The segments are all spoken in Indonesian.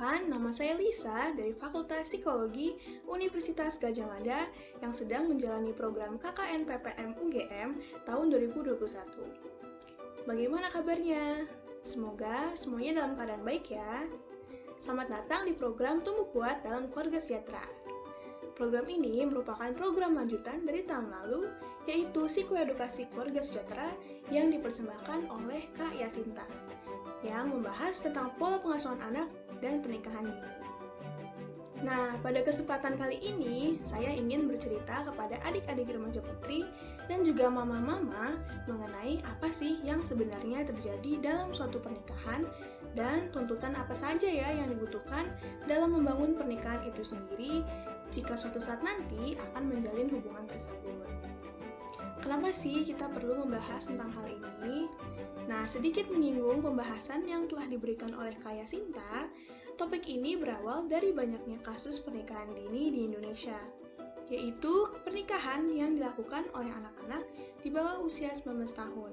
Perkenalkan, nama saya Lisa dari Fakultas Psikologi Universitas Gadjah Mada yang sedang menjalani program KKN PPM UGM tahun 2021. Bagaimana kabarnya? Semoga semuanya dalam keadaan baik ya. Selamat datang di program Tumbuh Kuat dalam Keluarga Sejahtera. Program ini merupakan program lanjutan dari tahun lalu, yaitu Psikoedukasi Keluarga Sejahtera yang dipersembahkan oleh Kak Yasinta, yang membahas tentang pola pengasuhan anak dan pernikahan dini. Nah, pada kesempatan kali ini, saya ingin bercerita kepada adik-adik remaja putri dan juga mama-mama mengenai apa sih yang sebenarnya terjadi dalam suatu pernikahan dan tuntutan apa saja ya yang dibutuhkan dalam membangun pernikahan itu sendiri jika suatu saat nanti akan menjalin hubungan tersebut. Kenapa sih kita perlu membahas tentang hal ini? Nah, sedikit menyinggung pembahasan yang telah diberikan oleh Kak Yasinta, topik ini berawal dari banyaknya kasus pernikahan dini di Indonesia, yaitu pernikahan yang dilakukan oleh anak-anak di bawah usia 19 tahun.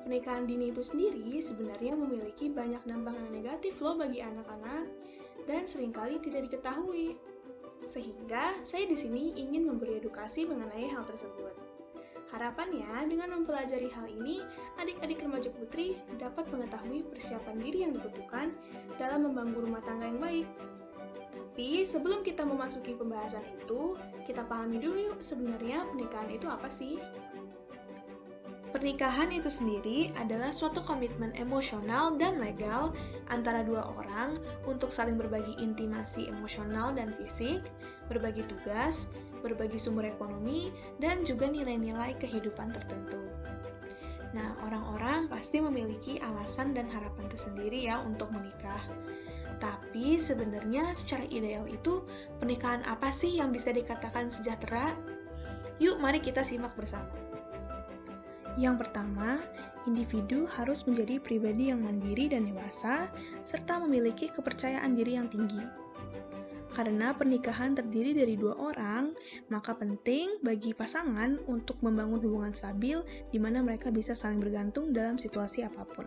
Pernikahan dini itu sendiri sebenarnya memiliki banyak dampak yang negatif loh bagi anak-anak dan seringkali tidak diketahui. Sehingga saya di sini ingin memberi edukasi mengenai hal tersebut. Harapannya, dengan mempelajari hal ini, adik-adik remaja putri dapat mengetahui persiapan diri yang dibutuhkan dalam membangun rumah tangga yang baik. Tapi sebelum kita memasuki pembahasan itu, kita pahami dulu yuk sebenarnya pernikahan itu apa sih? Pernikahan itu sendiri adalah suatu komitmen emosional dan legal antara dua orang untuk saling berbagi intimasi emosional dan fisik, berbagi tugas, berbagi sumber ekonomi, dan juga nilai-nilai kehidupan tertentu. Nah, orang-orang pasti memiliki alasan dan harapan tersendiri ya untuk menikah. Tapi sebenarnya secara ideal itu pernikahan apa sih yang bisa dikatakan sejahtera? Yuk, mari kita simak bersama. Yang pertama, individu harus menjadi pribadi yang mandiri dan dewasa, serta memiliki kepercayaan diri yang tinggi. Karena pernikahan terdiri dari dua orang, maka penting bagi pasangan untuk membangun hubungan stabil di mana mereka bisa saling bergantung dalam situasi apapun.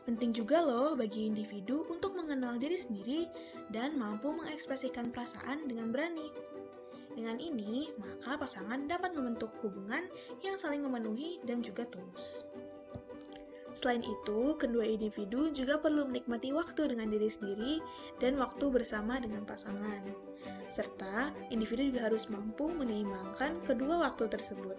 Penting juga loh bagi individu untuk mengenal diri sendiri dan mampu mengekspresikan perasaan dengan berani. Dengan ini, maka pasangan dapat membentuk hubungan yang saling memenuhi dan juga tulus. Selain itu, kedua individu juga perlu menikmati waktu dengan diri sendiri dan waktu bersama dengan pasangan. Serta, individu juga harus mampu menyeimbangkan kedua waktu tersebut.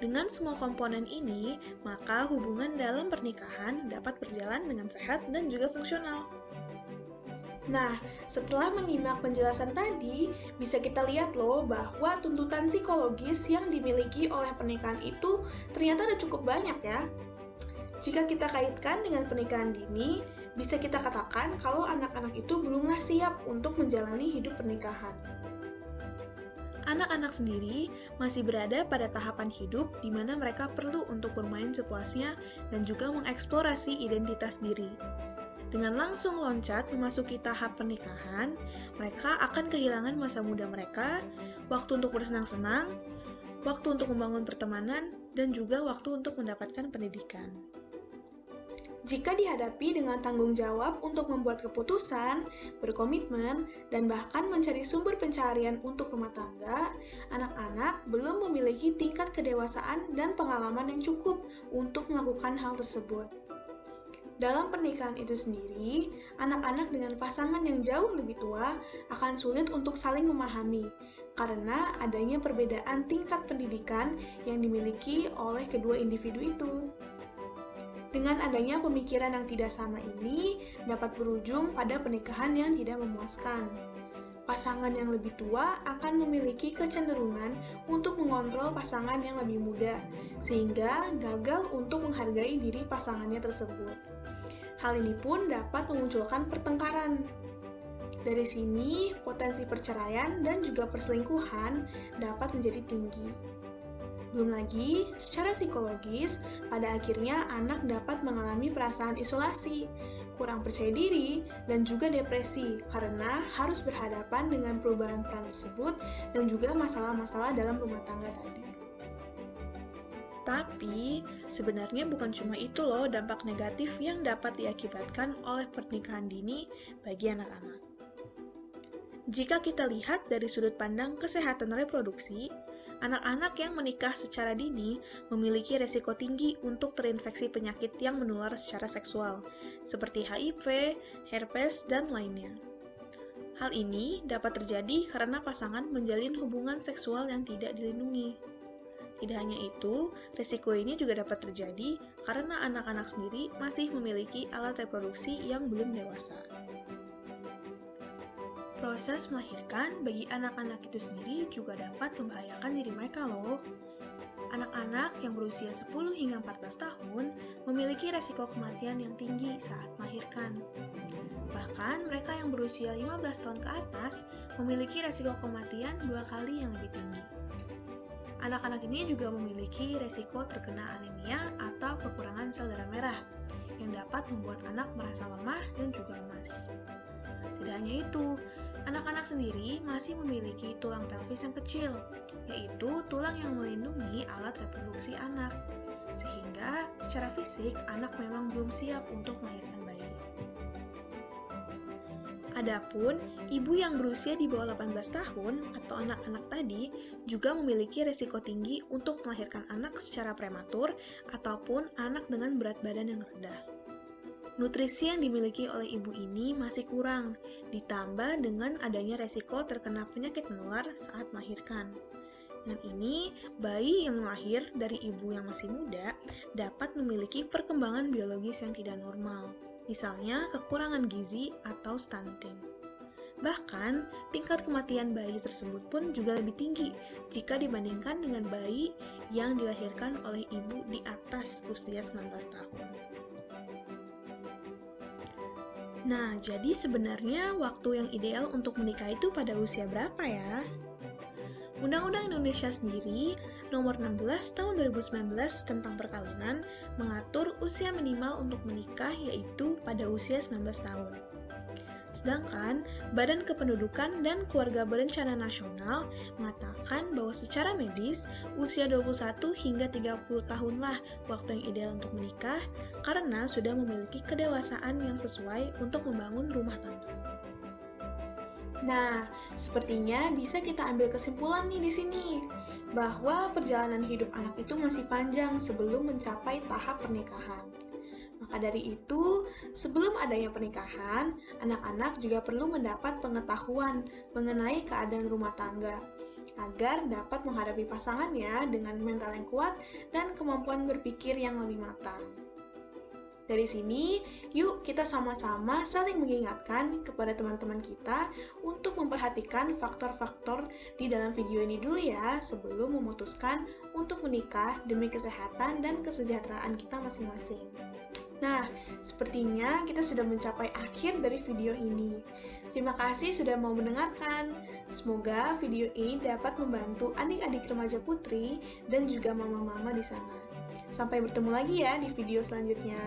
Dengan semua komponen ini, maka hubungan dalam pernikahan dapat berjalan dengan sehat dan juga fungsional. Nah, setelah menyimak penjelasan tadi, bisa kita lihat loh bahwa tuntutan psikologis yang dimiliki oleh pernikahan itu ternyata ada cukup banyak ya. Jika kita kaitkan dengan pernikahan dini, bisa kita katakan kalau anak-anak itu belumlah siap untuk menjalani hidup pernikahan. Anak-anak sendiri masih berada pada tahapan hidup di mana mereka perlu untuk bermain sepuasnya dan juga mengeksplorasi identitas diri. Dengan langsung loncat memasuki tahap pernikahan, mereka akan kehilangan masa muda mereka, waktu untuk bersenang-senang, waktu untuk membangun pertemanan, dan juga waktu untuk mendapatkan pendidikan. Jika dihadapi dengan tanggung jawab untuk membuat keputusan, berkomitmen, dan bahkan mencari sumber pencaharian untuk rumah tangga, anak-anak belum memiliki tingkat kedewasaan dan pengalaman yang cukup untuk melakukan hal tersebut. Dalam pernikahan itu sendiri, anak-anak dengan pasangan yang jauh lebih tua akan sulit untuk saling memahami karena adanya perbedaan tingkat pendidikan yang dimiliki oleh kedua individu itu. Dengan adanya pemikiran yang tidak sama ini dapat berujung pada pernikahan yang tidak memuaskan. Pasangan yang lebih tua akan memiliki kecenderungan untuk mengontrol pasangan yang lebih muda, sehingga gagal untuk menghargai diri pasangannya tersebut. Hal ini pun dapat memunculkan pertengkaran. Dari sini, potensi perceraian dan juga perselingkuhan dapat menjadi tinggi. Belum lagi, secara psikologis, pada akhirnya anak dapat mengalami perasaan isolasi, kurang percaya diri, dan juga depresi karena harus berhadapan dengan perubahan peran tersebut dan juga masalah-masalah dalam rumah tangga tadi. Tapi, sebenarnya bukan cuma itu loh dampak negatif yang dapat diakibatkan oleh pernikahan dini bagi anak-anak. Jika kita lihat dari sudut pandang kesehatan reproduksi, anak-anak yang menikah secara dini memiliki resiko tinggi untuk terinfeksi penyakit yang menular secara seksual, seperti HIV, herpes, dan lainnya. Hal ini dapat terjadi karena pasangan menjalin hubungan seksual yang tidak dilindungi. Tidak hanya itu, resiko ini juga dapat terjadi karena anak-anak sendiri masih memiliki alat reproduksi yang belum dewasa. Proses melahirkan bagi anak-anak itu sendiri juga dapat membahayakan diri mereka loh. Anak-anak yang berusia 10 hingga 14 tahun memiliki resiko kematian yang tinggi saat melahirkan. Bahkan mereka yang berusia 15 tahun ke atas memiliki resiko kematian 2 kali yang lebih tinggi. Anak-anak ini juga memiliki resiko terkena anemia atau kekurangan sel darah merah yang dapat membuat anak merasa lemah dan juga lemas. Tidak hanya itu, anak-anak sendiri masih memiliki tulang pelvis yang kecil, yaitu tulang yang melindungi alat reproduksi anak, sehingga secara fisik anak memang belum siap untuk melahirkan bayi. Adapun ibu yang berusia di bawah 18 tahun atau anak-anak tadi juga memiliki resiko tinggi untuk melahirkan anak secara prematur ataupun anak dengan berat badan yang rendah. Nutrisi yang dimiliki oleh ibu ini masih kurang, ditambah dengan adanya resiko terkena penyakit menular saat melahirkan. Dengan ini, bayi yang lahir dari ibu yang masih muda dapat memiliki perkembangan biologis yang tidak normal, misalnya kekurangan gizi atau stunting. Bahkan, tingkat kematian bayi tersebut pun juga lebih tinggi jika dibandingkan dengan bayi yang dilahirkan oleh ibu di atas usia 19 tahun. Nah, jadi sebenarnya waktu yang ideal untuk menikah itu pada usia berapa ya? Undang-Undang Indonesia sendiri, nomor 16 tahun 2019 tentang perkawinan, mengatur usia minimal untuk menikah yaitu pada usia 19 tahun. Sedangkan, Badan Kependudukan dan Keluarga Berencana Nasional mengatakan bahwa secara medis, usia 21 hingga 30 tahunlah waktu yang ideal untuk menikah karena sudah memiliki kedewasaan yang sesuai untuk membangun rumah tangga. Nah, sepertinya bisa kita ambil kesimpulan nih di sini, bahwa perjalanan hidup anak itu masih panjang sebelum mencapai tahap pernikahan. Maka dari itu, sebelum adanya pernikahan, anak-anak juga perlu mendapat pengetahuan mengenai keadaan rumah tangga, agar dapat menghadapi pasangannya dengan mental yang kuat dan kemampuan berpikir yang lebih matang. Dari sini, yuk kita sama-sama saling mengingatkan kepada teman-teman kita untuk memperhatikan faktor-faktor di dalam video ini dulu ya, sebelum memutuskan untuk menikah demi kesehatan dan kesejahteraan kita masing-masing. Nah, sepertinya kita sudah mencapai akhir dari video ini. Terima kasih sudah mau mendengarkan. Semoga video ini dapat membantu adik-adik remaja putri dan juga mama-mama di sana. Sampai bertemu lagi ya di video selanjutnya.